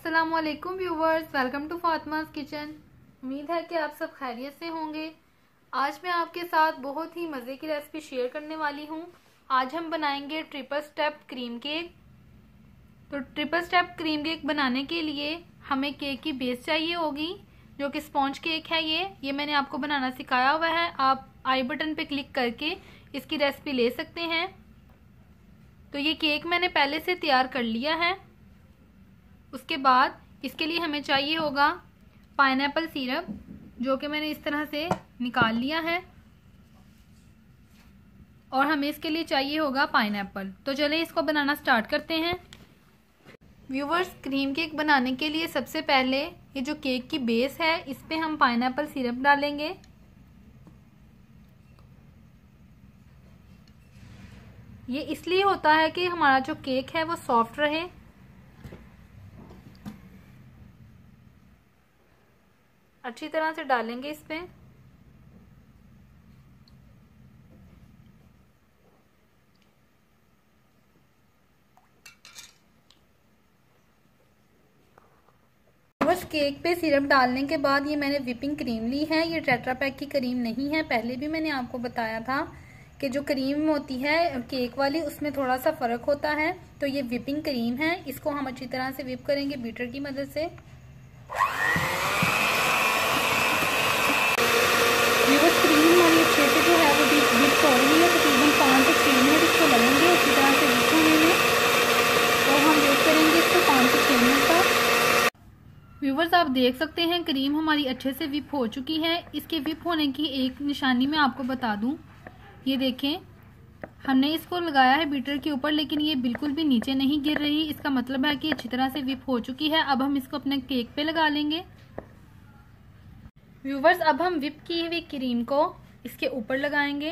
अस्सलामुअलैकुम viewers, welcome to फातिमा's kitchen. उम्मीद है कि आप सब खैरियत से होंगे। आज मैं आपके साथ बहुत ही मज़े की रेसिपी शेयर करने वाली हूँ। आज हम बनाएंगे ट्रिपल स्टेप क्रीम केक। तो ट्रिपल स्टेप क्रीम केक बनाने के लिए हमें केक की बेस चाहिए होगी, जो कि स्पॉन्ज केक है। ये मैंने आपको बनाना सिखाया हुआ है। आप आई बटन पे क्लिक करके इसकी रेसिपी ले सकते हैं। तो ये केक मैंने पहले से तैयार कर लिया है। उसके बाद इसके लिए हमें चाहिए होगा पाइनएप्पल सिरप, जो कि मैंने इस तरह से निकाल लिया है, और हमें इसके लिए चाहिए होगा पाइनएप्पल। तो चलिए इसको बनाना स्टार्ट करते हैं। व्यूवर्स, क्रीम केक बनाने के लिए सबसे पहले ये जो केक की बेस है, इस पे हम पाइनएप्पल सिरप डालेंगे। ये इसलिए होता है कि हमारा जो केक है वो सॉफ्ट रहे। अच्छी तरह से डालेंगे इस पे। बस केक पे सिरप डालने के बाद ये मैंने व्हिपिंग क्रीम ली है। ये टेट्रा पैक की क्रीम नहीं है। पहले भी मैंने आपको बताया था कि जो क्रीम होती है केक वाली, उसमें थोड़ा सा फर्क होता है। तो ये व्हिपिंग क्रीम है। इसको हम अच्छी तरह से व्हिप करेंगे बीटर की मदद से। क्रीम हमारी अच्छे से जो है वो व्हिप हो रही है। तकरीबन 5 से 6 मिनट इसको लगेंगे अच्छी तरह से व्हिप होने में, और हम वेट करेंगे इसको 5 से 6 मिनट तक। व्यूवर्स, आप देख सकते हैं क्रीम हमारी अच्छे से व्हिप हो चुकी है। इसके व्हिप होने की एक निशानी मैं आपको बता दूं। ये देखें, हमने इसको लगाया है बीटर के ऊपर, लेकिन ये बिल्कुल भी नीचे नहीं गिर रही। इसका मतलब है कि अच्छी तरह से व्हिप हो चुकी है। अब हम इसको अपने केक पे लगा लेंगे। व्यूवर्स, अब हम व्हिप की हुई क्रीम को इसके ऊपर लगाएंगे।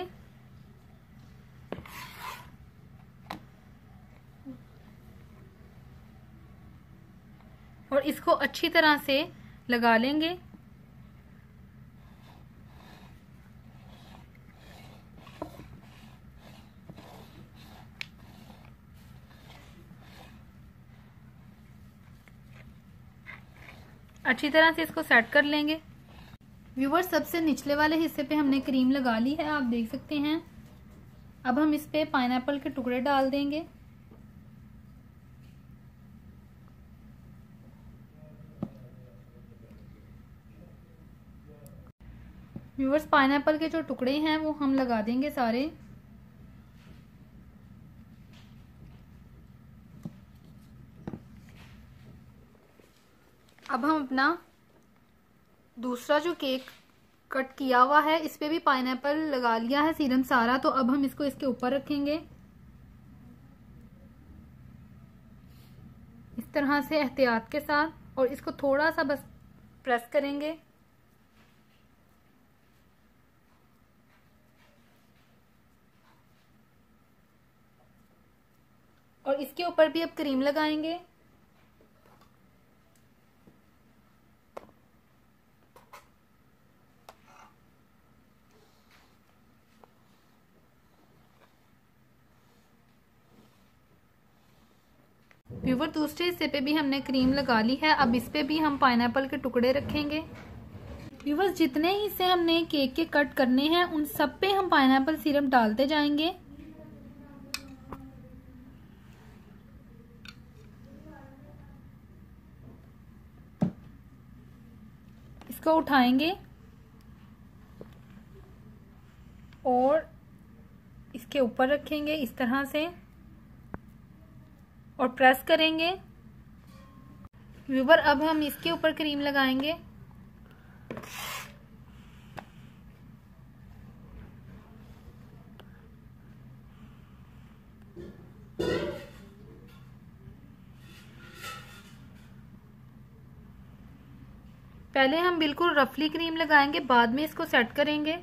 और इसको अच्छी तरह से लगा लेंगे। अच्छी तरह से इसको सेट कर लेंगे। व्यूवर्स, सबसे निचले वाले हिस्से पे हमने क्रीम लगा ली है, आप देख सकते हैं। अब हम इस पे पाइनएप्पल के टुकड़े डाल देंगे। व्यूवर्स, पाइनएप्पल के जो टुकड़े हैं वो हम लगा देंगे सारे। अब हम अपना दूसरा जो केक कट किया हुआ है, इस पे भी पाइनएप्पल लगा लिया है सीरम सारा। तो अब हम इसको इसके ऊपर रखेंगे इस तरह से एहतियात के साथ, और इसको थोड़ा सा बस प्रेस करेंगे। और इसके ऊपर भी अब क्रीम लगाएंगे। व्यूवर, दूसरे हिस्से पे भी हमने क्रीम लगा ली है। अब इस पे भी हम पाइनएप्पल के टुकड़े रखेंगे। व्यूवर्स, जितने हिस्से हमने केक के कट करने हैं उन सब पे हम पाइनएप्पल सिरप डालते जाएंगे। इसको उठाएंगे और इसके ऊपर रखेंगे इस तरह से, और प्रेस करेंगे। व्यूवर, अब हम इसके ऊपर क्रीम लगाएंगे। पहले हम बिल्कुल रफली क्रीम लगाएंगे, बाद में इसको सेट करेंगे।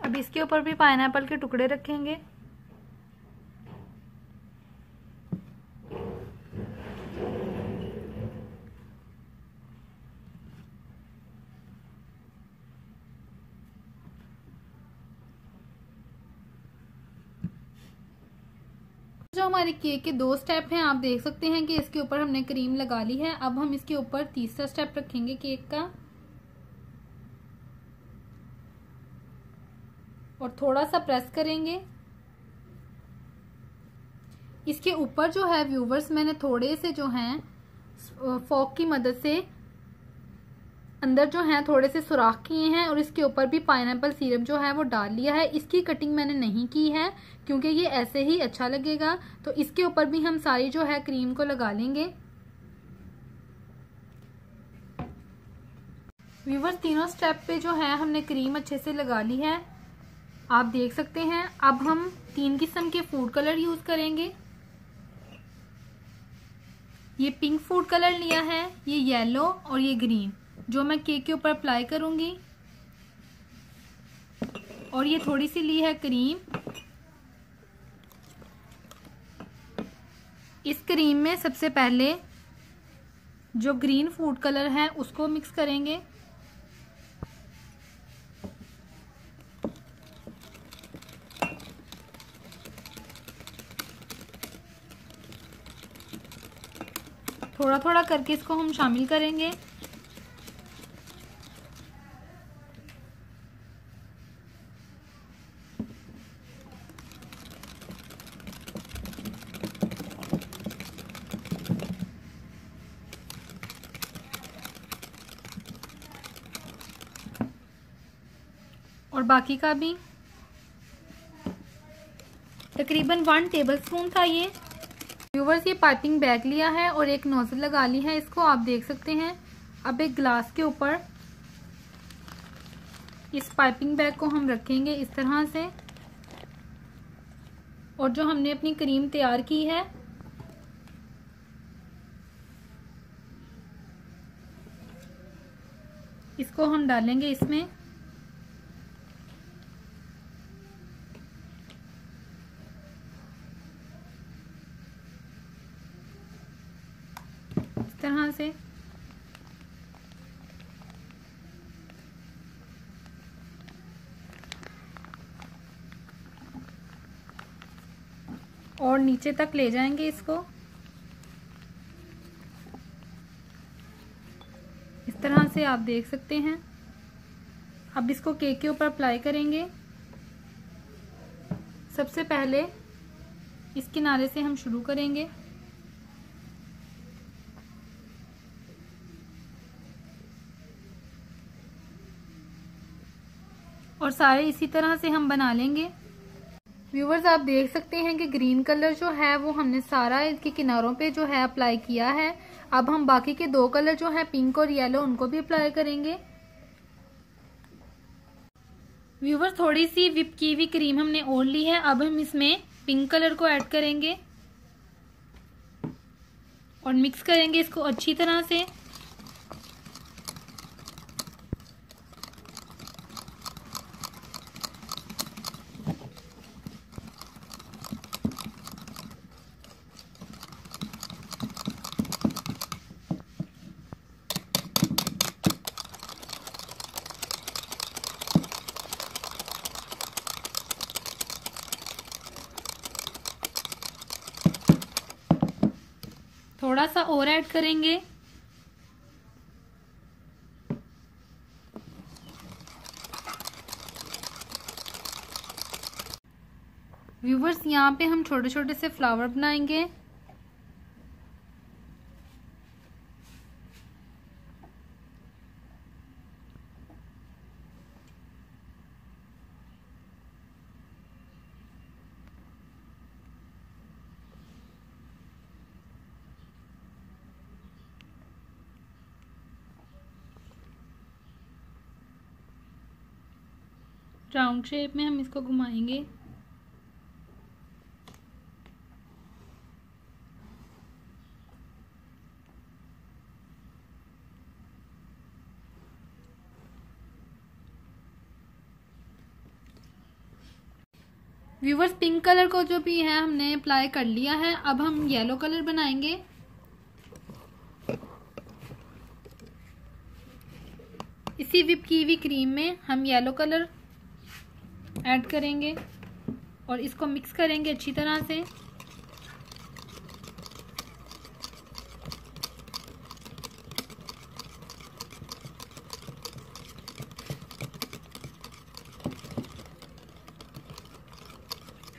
अब इसके ऊपर भी पाइनएप्पल के टुकड़े रखेंगे। जो हमारे केक के 2 स्टेप हैं, आप देख सकते हैं कि इसके ऊपर हमने क्रीम लगा ली है। अब हम इसके ऊपर तीसरा स्टेप रखेंगे केक का, और थोड़ा सा प्रेस करेंगे। इसके ऊपर जो है व्यूवर्स, मैंने थोड़े से जो हैं फोक की मदद से अंदर जो है थोड़े से सुराख किए हैं, और इसके ऊपर भी पाइनएप्पल सिरप जो है वो डाल लिया है। इसकी कटिंग मैंने नहीं की है क्योंकि ये ऐसे ही अच्छा लगेगा। तो इसके ऊपर भी हम सारी जो है क्रीम को लगा लेंगे। व्यूवर्स, तीनों स्टेप पे जो है हमने क्रीम अच्छे से लगा ली है, आप देख सकते हैं। अब हम 3 किस्म के फूड कलर यूज करेंगे। ये पिंक फूड कलर लिया है, ये येलो और ये ग्रीन, जो मैं केक के ऊपर अप्लाई करूंगी। और ये थोड़ी सी ली है क्रीम। इस क्रीम में सबसे पहले जो ग्रीन फूड कलर है उसको मिक्स करेंगे। थोड़ा थोड़ा करके इसको हम शामिल करेंगे। और बाकी का भी तकरीबन 1 टेबलस्पून था ये। व्यूवर्स, ये पाइपिंग बैग लिया है और एक नोजल लगा ली है, इसको आप देख सकते हैं। अब एक ग्लास के ऊपर इस पाइपिंग बैग को हम रखेंगे इस तरह से, और जो हमने अपनी क्रीम तैयार की है इसको हम डालेंगे इसमें। इस तरह से और नीचे तक ले जाएंगे इसको। इस तरह से आप देख सकते हैं। अब इसको केक के ऊपर अप्लाई करेंगे। सबसे पहले इस किनारे से हम शुरू करेंगे। और सारे इसी तरह से हम बना लेंगे। व्यूवर्स, आप देख सकते हैं कि ग्रीन कलर जो है वो हमने सारा इसके किनारों पे जो है अप्लाई किया है। अब हम बाकी के 2 कलर जो है पिंक और येलो, उनको भी अप्लाई करेंगे। व्यूवर्स, थोड़ी सी विप की हुई क्रीम हमने और ली है। अब हम इसमें पिंक कलर को ऐड करेंगे और मिक्स करेंगे इसको अच्छी तरह से। थोड़ा सा और ऐड करेंगे। व्यूवर्स, यहाँ पे हम छोटे छोटे से फ्लावर बनाएंगे। राउंड शेप में हम इसको घुमाएंगे। व्यूवर्स, पिंक कलर को जो भी है हमने अप्लाई कर लिया है। अब हम येलो कलर बनाएंगे। इसी व्हिप की हुई क्रीम में हम येलो कलर ऐड करेंगे और इसको मिक्स करेंगे अच्छी तरह से।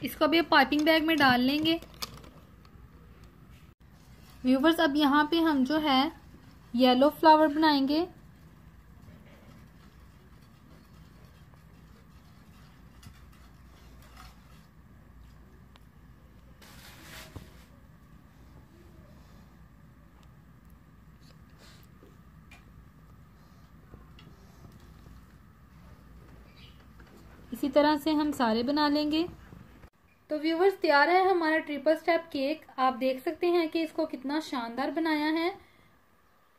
इसको भी पाइपिंग बैग में डाल लेंगे। व्यूवर्स, अब यहाँ पे हम जो है येलो फ्लावर बनाएंगे। इसी तरह से हम सारे बना लेंगे। तो व्यूवर्स, तैयार है हमारा ट्रिपल स्टेप केक। आप देख सकते हैं कि इसको कितना शानदार बनाया है।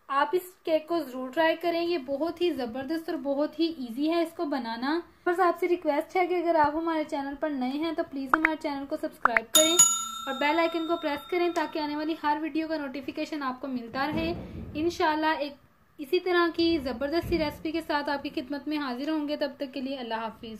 आप इस केक को जरूर ट्राई करें। ये बहुत ही जबरदस्त और बहुत ही इजी है इसको बनाना। बस आपसे रिक्वेस्ट है कि अगर आप हमारे चैनल पर नए हैं तो प्लीज हमारे चैनल को सब्सक्राइब करें और बेल आइकन को प्रेस करें ताकि आने वाली हर वीडियो का नोटिफिकेशन आपको मिलता रहे। इंशाल्लाह एक इसी तरह की जबरदस्त सी रेसिपी के साथ आपकी खिदमत में हाजिर होंगे। तब तक के लिए अल्लाह हाफिज।